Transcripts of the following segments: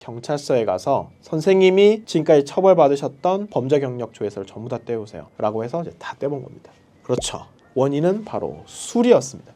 경찰서에 가서 선생님이 지금까지 처벌받으셨던 범죄 경력 조회서를 전부 다 떼우세요 라고 해서 이제 다 떼본 겁니다. 그렇죠. 원인은 바로 술이었습니다.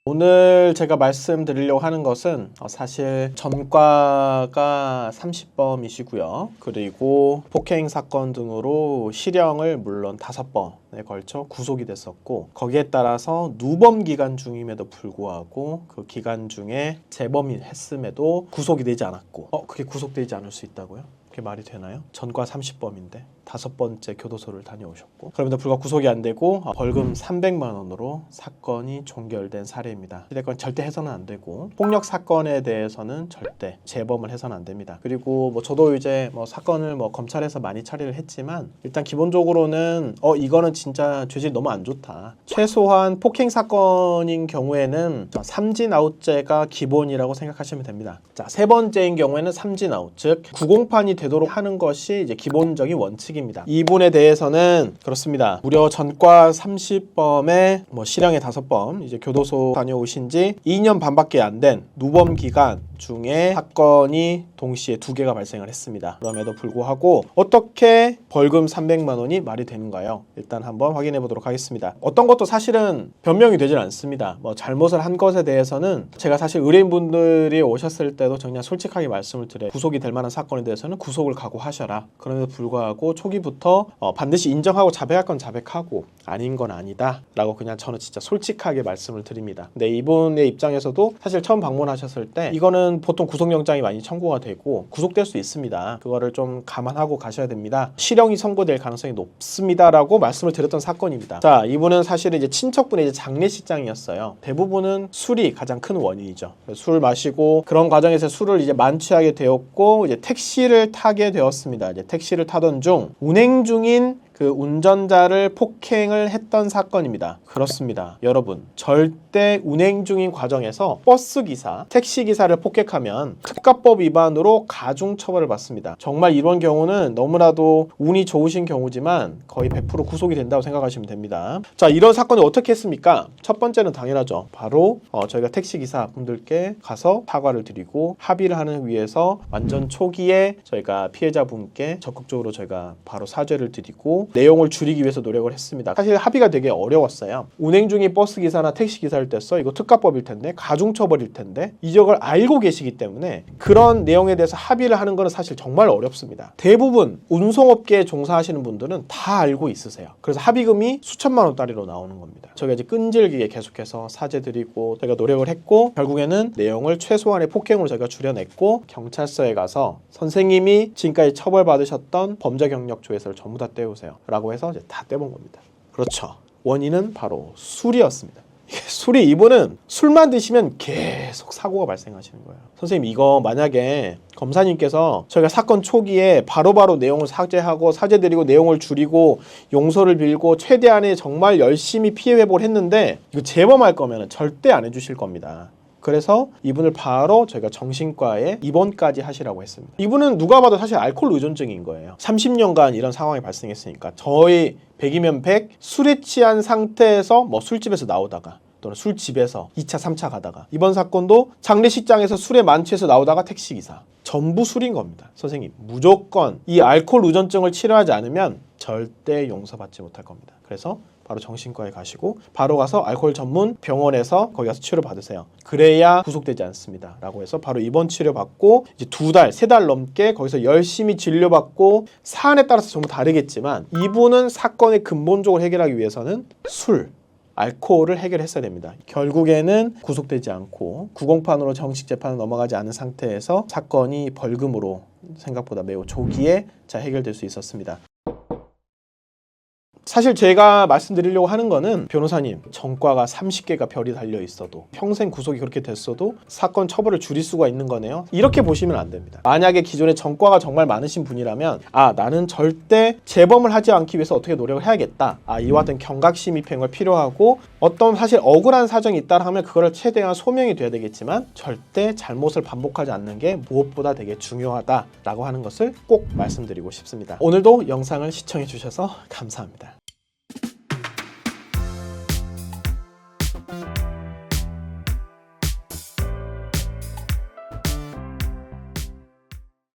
오늘 제가 말씀드리려고 하는 것은 사실 전과가 30범이시고요. 그리고 폭행 사건 등으로 실형을 물론 5번에 걸쳐 구속이 됐었고, 거기에 따라서 누범 기간 중임에도 불구하고 그 기간 중에 재범이 했음에도 구속이 되지 않았고, 그게 구속되지 않을 수 있다고요? 그게 말이 되나요? 전과 30범인데 5번째 교도소를 다녀오셨고, 그럼에도 불구하고 구속이 안 되고 벌금 300만 원으로 사건이 종결된 사례입니다. 이건 절대 해서는 안 되고, 폭력 사건에 대해서는 절대 재범을 해서는 안 됩니다. 그리고 저도 이제 사건을 검찰에서 많이 처리를 했지만, 일단 기본적으로는 이거는 진짜 죄질이 너무 안 좋다. 최소한 폭행 사건인 경우에는 삼진아웃죄가 기본이라고 생각하시면 됩니다. 자, 세 번째인 경우에는 삼진아웃, 즉 구공판이 되도록 하는 것이 이제 기본적인 원칙입니다. 이 부분에 대해서는 그렇습니다. 무려 전과 30범에 실형에 5번 이제 교도소 다녀오신 지 2년 반밖에 안 된 누범 기간 중에 사건이 동시에 2개가 발생을 했습니다. 그럼에도 불구하고 어떻게 벌금 300만 원이 말이 되는가요? 일단 한번 확인해 보도록 하겠습니다. 어떤 것도 사실은 변명이 되질 않습니다. 잘못을 한 것에 대해서는 제가 사실 의뢰인분들이 오셨을 때도 그냥 솔직하게 말씀을 드려요. 구속이 될 만한 사건에 대해서는 구속을 각오하셔라. 그럼에도 불구하고 초기부터 반드시 인정하고 자백할 건 자백하고 아닌 건 아니다 라고 그냥 저는 진짜 솔직하게 말씀을 드립니다. 근데 이분의 입장에서도 사실 처음 방문하셨을 때 이거는 보통 구속영장이 많이 청구가 되고 구속될 수 있습니다. 그거를 좀 감안하고 가셔야 됩니다. 실형이 선고될 가능성이 높습니다 라고 말씀을 드렸던 사건입니다. 자, 이분은 사실 이제 친척분의 장례식장이었어요. 대부분은 술이 가장 큰 원인이죠. 술 마시고 그런 과정에서 술을 이제 만취하게 되었고, 이제 택시를 타게 되었습니다. 이제 택시를 타던 중 운행 중인 그 운전자를 폭행을 했던 사건입니다. 그렇습니다. 여러분, 절대 운행 중인 과정에서 버스기사, 택시기사를 폭행하면 특가법 위반으로 가중처벌을 받습니다. 정말 이런 경우는 너무나도 운이 좋으신 경우지만 거의 100% 구속이 된다고 생각하시면 됩니다. 자, 이런 사건을 어떻게 했습니까? 첫 번째는 당연하죠. 바로 저희가 택시기사 분들께 가서 사과를 드리고 합의를 하는 위해서 완전 초기에 저희가 피해자분께 적극적으로 저희가 바로 사죄를 드리고 내용을 줄이기 위해서 노력을 했습니다. 사실 합의가 되게 어려웠어요. 운행 중인 버스기사나 택시기사를 뗐어. 이거 특가법일 텐데, 가중처벌일 텐데, 이적을 알고 계시기 때문에 그런 내용에 대해서 합의를 하는 것은 사실 정말 어렵습니다. 대부분 운송업계에 종사하시는 분들은 다 알고 있으세요. 그래서 합의금이 수천만 원짜리로 나오는 겁니다. 저희가 이제 끈질기게 계속해서 사죄드리고 저희가 노력을 했고, 결국에는 내용을 최소한의 폭행으로 저희가 줄여냈고, 경찰서에 가서 선생님이 지금까지 처벌받으셨던 범죄 경력 조회서를 전부 다 떼우세요 라고 해서 이제 다 떼본 겁니다. 그렇죠. 원인은 바로 술이었습니다. 술이, 이분은 술만 드시면 계속 사고가 발생하시는 거예요. 선생님, 이거 만약에 검사님께서 저희가 사건 초기에 바로바로 내용을 사죄하고 사죄드리고 내용을 줄이고 용서를 빌고 최대한의 정말 열심히 피해 회복을 했는데 이거 재범할 거면 절대 안 해주실 겁니다. 그래서 이분을 바로 저희가 정신과에 입원까지 하시라고 했습니다. 이분은 누가 봐도 사실 알코올 의존증인 거예요. 30년간 이런 상황이 발생했으니까 저희 100이면 100 술에 취한 상태에서 술집에서 나오다가 또는 술집에서 2차, 3차 가다가, 이번 사건도 장례식장에서 술에 만취해서 나오다가 택시기사, 전부 술인 겁니다. 선생님, 무조건 이 알코올 의존증을 치료하지 않으면 절대 용서받지 못할 겁니다. 그래서 바로 정신과에 가시고 바로 가서 알코올 전문 병원에서 거기 가서 치료 받으세요. 그래야 구속되지 않습니다 라고 해서 바로 입원 치료 받고 이제 2달, 3달 넘게 거기서 열심히 진료받고, 사안에 따라서 전부 다르겠지만 이분은 사건을 근본적으로 해결하기 위해서는 술, 알코올을 해결했어야 됩니다. 결국에는 구속되지 않고 구공판으로 정식 재판을 넘어가지 않은 상태에서 사건이 벌금으로 생각보다 매우 조기에 해결될 수 있었습니다. 사실 제가 말씀드리려고 하는 거는, 변호사님, 전과가 30개가 별이 달려 있어도 평생 구속이 그렇게 됐어도 사건 처벌을 줄일 수가 있는 거네요. 이렇게 보시면 안 됩니다. 만약에 기존에 전과가 정말 많으신 분이라면, 나는 절대 재범을 하지 않기 위해서 어떻게 노력을 해야겠다. 이와 같은 경각심입행을 필요하고, 어떤 사실 억울한 사정이 있다 하면 그거를 최대한 소명이 돼야 되겠지만 절대 잘못을 반복하지 않는 게 무엇보다 되게 중요하다라고 하는 것을 꼭 말씀드리고 싶습니다. 오늘도 영상을 시청해 주셔서 감사합니다.